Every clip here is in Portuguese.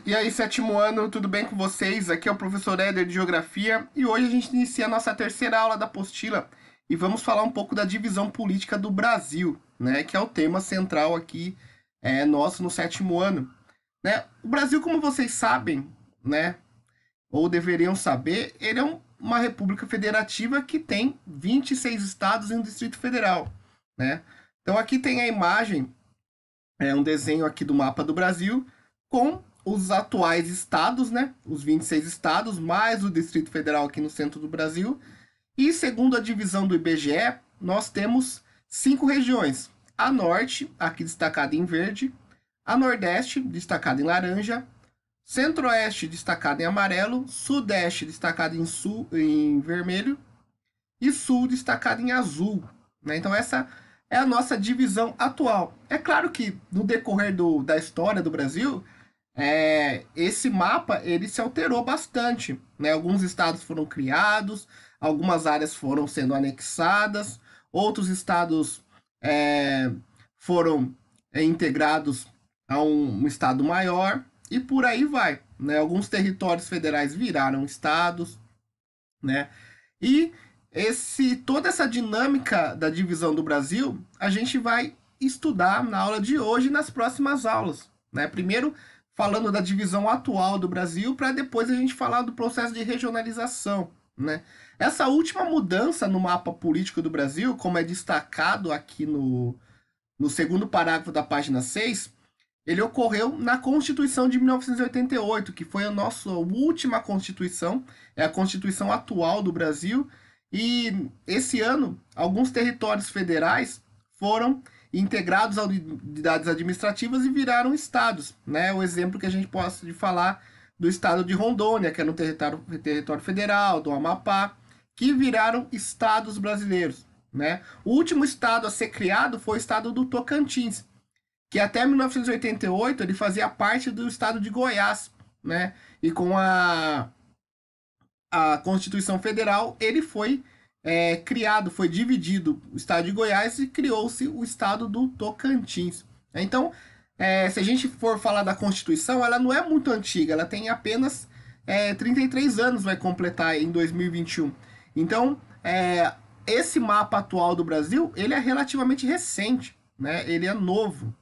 E aí, sétimo ano, tudo bem com vocês? Aqui é o professor Éder de Geografia e hoje a gente inicia a nossa terceira aula da apostila e vamos falar um pouco da divisão política do Brasil, né? Que é o tema central aqui nosso no sétimo ano, né? O Brasil, como vocês sabem, né? Ou deveriam saber, ele é uma república federativa que tem 26 estados e um Distrito Federal, né? Então aqui tem a imagem um desenho aqui do mapa do Brasil com os atuais estados, né? Os 26 estados, mais o Distrito Federal aqui no centro do Brasil. E segundo a divisão do IBGE, nós temos 5 regiões. A norte, aqui destacada em verde, a nordeste, destacada em laranja, centro-oeste, destacada em amarelo, sudeste, destacada em vermelho e sul, destacada em azul, né? Então essa é a nossa divisão atual. É claro que no decorrer da história do Brasil, esse mapa ele se alterou bastante, né? Alguns estados foram criados, algumas áreas foram sendo anexadas, outros estados é, foram integrados a um estado maior e por aí vai, né? Alguns territórios federais viraram estados, né? E toda essa dinâmica da divisão do Brasil, a gente vai estudar na aula de hoje e nas próximas aulas, né? Primeiro falando da divisão atual do Brasil, para depois a gente falar do processo de regionalização, né? Essa última mudança no mapa político do Brasil, como é destacado aqui no segundo parágrafo da página 6, ele ocorreu na Constituição de 1988, que foi a nossa última Constituição, é a Constituição atual do Brasil. E esse ano, alguns territórios federais foram integrados a unidades administrativas e viraram estados, né? O exemplo que a gente pode falar do estado de Rondônia, que é no território federal, do Amapá, que viraram estados brasileiros, né? O último estado a ser criado foi o estado do Tocantins, que até 1988 ele fazia parte do estado de Goiás, né? E com a Constituição Federal ele foi criado, foi dividido o estado de Goiás e criou-se o estado do Tocantins. Então, se a gente for falar da Constituição, ela não é muito antiga, ela tem apenas 33 anos, vai completar em 2021. Então, esse mapa atual do Brasil, ele é relativamente recente, né? Ele é novo.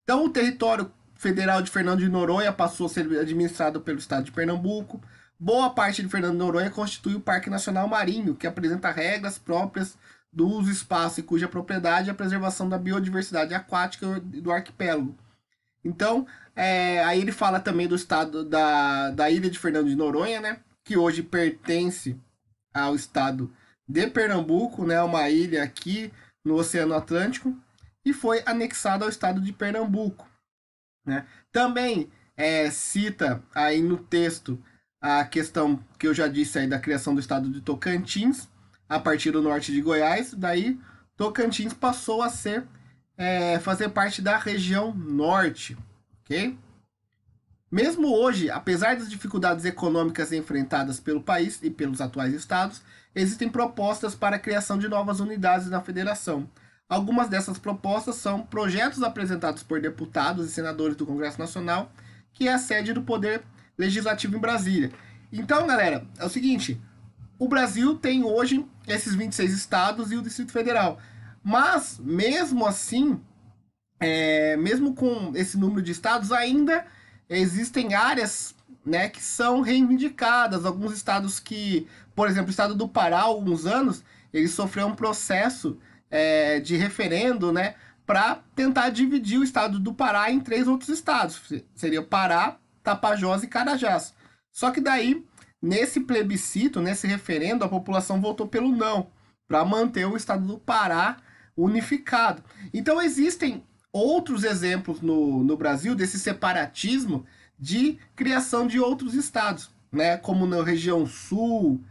Então, o território federal de Fernando de Noronha passou a ser administrado pelo estado de Pernambuco. Boa parte de Fernando de Noronha constitui o Parque Nacional Marinho, que apresenta regras próprias do uso do espaço e cuja propriedade é a preservação da biodiversidade aquática do arquipélago. Então, aí ele fala também do estado da ilha de Fernando de Noronha, né, que hoje pertence ao estado de Pernambuco, né, uma ilha aqui no Oceano Atlântico, e foi anexada ao estado de Pernambuco, né? Também cita aí no texto a questão que eu já disse aí da criação do estado de Tocantins, a partir do norte de Goiás, daí Tocantins passou a fazer parte da região norte, ok? Mesmo hoje, apesar das dificuldades econômicas enfrentadas pelo país e pelos atuais estados, existem propostas para a criação de novas unidades na federação. Algumas dessas propostas são projetos apresentados por deputados e senadores do Congresso Nacional, que é a sede do Poder Legislativo em Brasília. Então, galera, é o seguinte: o Brasil tem hoje esses 26 estados e o Distrito Federal. Mas, mesmo assim, mesmo com esse número de estados, ainda existem áreas, né, que são reivindicadas. Alguns estados que, por exemplo, o estado do Pará, há alguns anos, ele sofreu um processo de referendo, né, para tentar dividir o estado do Pará em 3 outros estados. Seria Pará, Tapajós e Carajás. Só que daí, nesse plebiscito, nesse referendo, a população votou pelo não, para manter o estado do Pará unificado. Então existem outros exemplos no Brasil desse separatismo de criação de outros estados, né? Como na região sul,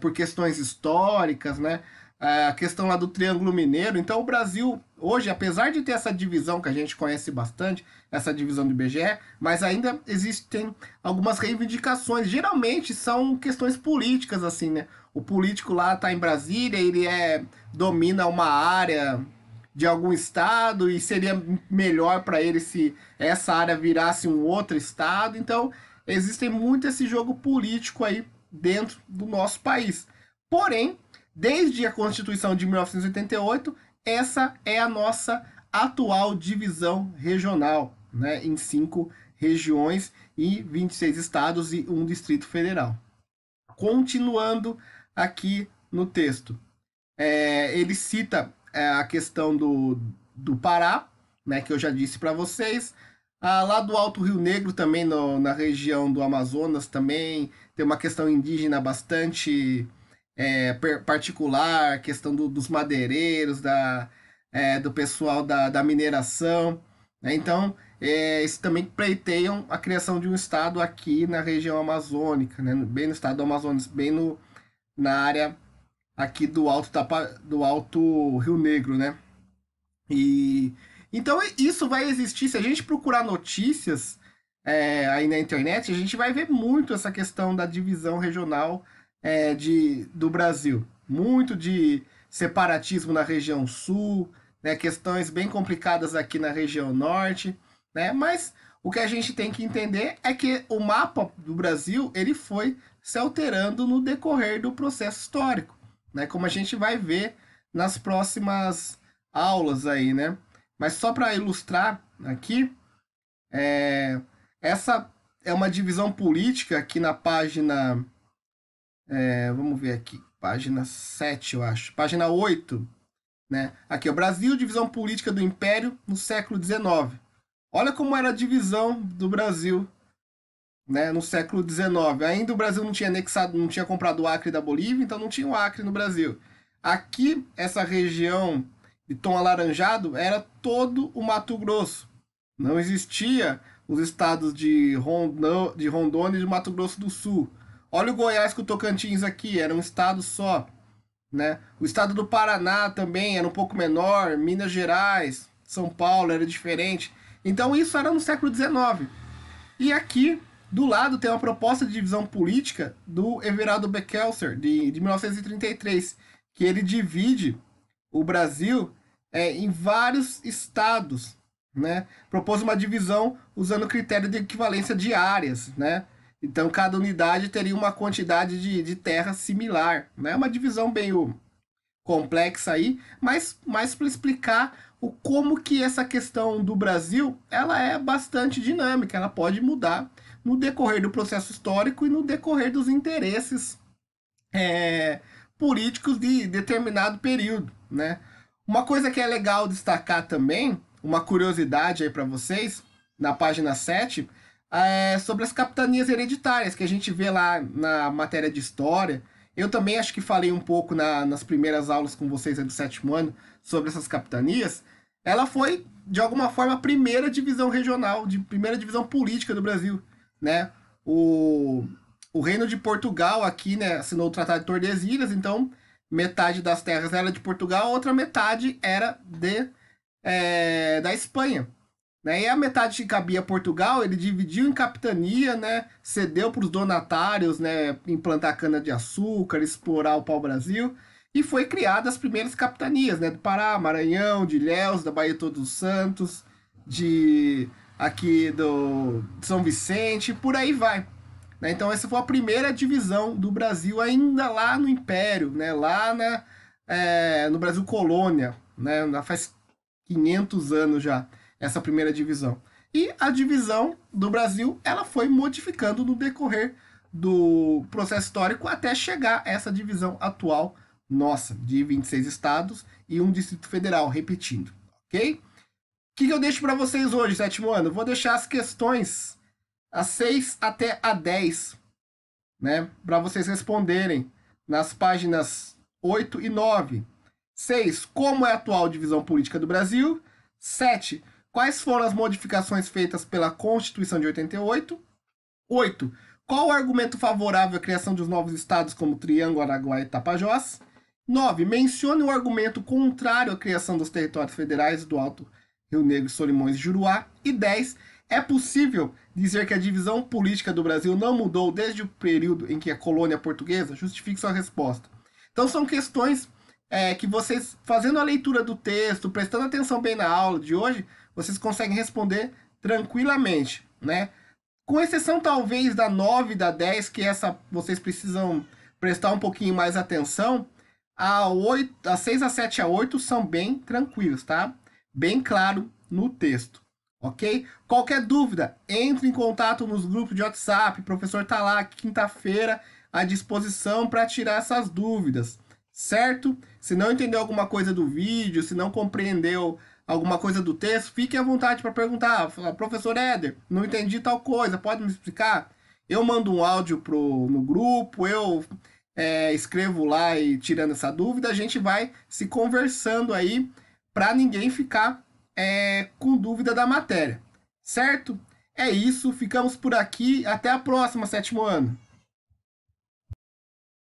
por questões históricas, né? A questão lá do Triângulo Mineiro. Então o Brasil, hoje, apesar de ter essa divisão que a gente conhece bastante, essa divisão do IBGE, mas ainda existem algumas reivindicações. Geralmente são questões políticas, assim, né? O político lá está em Brasília, ele domina uma área de algum estado e seria melhor para ele se essa área virasse um outro estado. Então, existe muito esse jogo político aí dentro do nosso país. Porém, desde a Constituição de 1988, essa é a nossa atual divisão regional, né, em 5 regiões e 26 estados e um Distrito Federal. Continuando aqui no texto, ele cita a questão do Pará, né, que eu já disse para vocês. Lá do Alto Rio Negro, também na região do Amazonas, também tem uma questão indígena bastante particular, questão dos madeireiros, do pessoal da mineração. Né? Então, eles também pleiteiam a criação de um estado aqui na região amazônica, né? Bem no estado do Amazonas, bem na área aqui do Alto Rio Negro, né? E então isso vai existir. Se a gente procurar notícias aí na internet, a gente vai ver muito essa questão da divisão regional do Brasil. Muito de separatismo na região sul, né? Questões bem complicadas aqui na região norte, né? Mas o que a gente tem que entender é que o mapa do Brasil ele foi se alterando no decorrer do processo histórico, né? Como a gente vai ver nas próximas aulas aí, né? Mas só para ilustrar aqui, essa é uma divisão política aqui na página, vamos ver aqui, página 7, eu acho, página 8, né? Aqui, o Brasil, divisão política do Império no século XIX. Olha como era a divisão do Brasil, né, no século XIX. Ainda o Brasil não tinha anexado, não tinha comprado o Acre da Bolívia, então não tinha o Acre no Brasil. Aqui, essa região de tom alaranjado era todo o Mato Grosso. Não existia os estados de Rondônia e de Mato Grosso do Sul. Olha o Goiás com o Tocantins aqui, era um estado só. Né? O estado do Paraná também era um pouco menor, Minas Gerais, São Paulo era diferente. Então isso era no século XIX. E aqui, do lado, tem uma proposta de divisão política do Everaldo Beckelser, de 1933, que ele divide o Brasil em vários estados, né? Propôs uma divisão usando o critério de equivalência de áreas, né? Então, cada unidade teria uma quantidade de terra similar, né? Uma divisão bem complexa aí, mas mais para explicar como que essa questão do Brasil, ela é bastante dinâmica, ela pode mudar no decorrer do processo histórico e no decorrer dos interesses políticos de determinado período, né? Uma coisa que é legal destacar também, uma curiosidade aí para vocês, na página 7, sobre as capitanias hereditárias, que a gente vê lá na matéria de história. Eu também acho que falei um pouco nas primeiras aulas com vocês do 7º ano sobre essas capitanias. Ela foi, de alguma forma, a primeira divisão regional, primeira divisão política do Brasil, né? O Reino de Portugal aqui, né, assinou o Tratado de Tordesilhas, então metade das terras era de Portugal, a outra metade era da Espanha. Né? E a metade que cabia a Portugal, ele dividiu em capitania, né? Cedeu para os donatários, né? Implantar cana-de-açúcar, explorar o pau-brasil. E foi criada as primeiras capitanias, né? Do Pará, Maranhão, de Ilhéus, da Bahia de Todos os Santos, aqui de São Vicente, por aí vai. Né? Então essa foi a primeira divisão do Brasil, ainda lá no Império, né? Lá no Brasil Colônia, né? Faz 500 anos já, essa primeira divisão. E a divisão do Brasil, ela foi modificando no decorrer do processo histórico até chegar a essa divisão atual nossa, de 26 estados e um Distrito Federal, repetindo, ok? O que eu deixo para vocês hoje, 7º ano? Eu vou deixar as questões a 6 até a 10, né? Para vocês responderem nas páginas 8 e 9. 6. Como é a atual divisão política do Brasil? 7. Quais foram as modificações feitas pela Constituição de 88? 8. Qual o argumento favorável à criação dos novos estados como Triângulo, Araguaia e Tapajós? 9. Mencione o argumento contrário à criação dos territórios federais do Alto Rio Negro, Solimões e Juruá. E 10. É possível dizer que a divisão política do Brasil não mudou desde o período em que a colônia portuguesa? Justifique sua resposta. Então são questões que vocês, fazendo a leitura do texto, prestando atenção bem na aula de hoje, vocês conseguem responder tranquilamente, né? Com exceção talvez da 9 e da 10, que essa vocês precisam prestar um pouquinho mais atenção, a 6, a 7 e a 8 são bem tranquilos, tá? Bem claro no texto, ok? Qualquer dúvida, entre em contato nos grupos de WhatsApp, o professor tá lá quinta-feira à disposição para tirar essas dúvidas, certo? Se não entendeu alguma coisa do vídeo, se não compreendeu alguma coisa do texto, fique à vontade para perguntar. Professor Éder, não entendi tal coisa, pode me explicar? Eu mando um áudio no grupo, eu escrevo lá e tirando essa dúvida, a gente vai se conversando aí para ninguém ficar com dúvida da matéria, certo? É isso, ficamos por aqui, até a próxima, sétimo ano.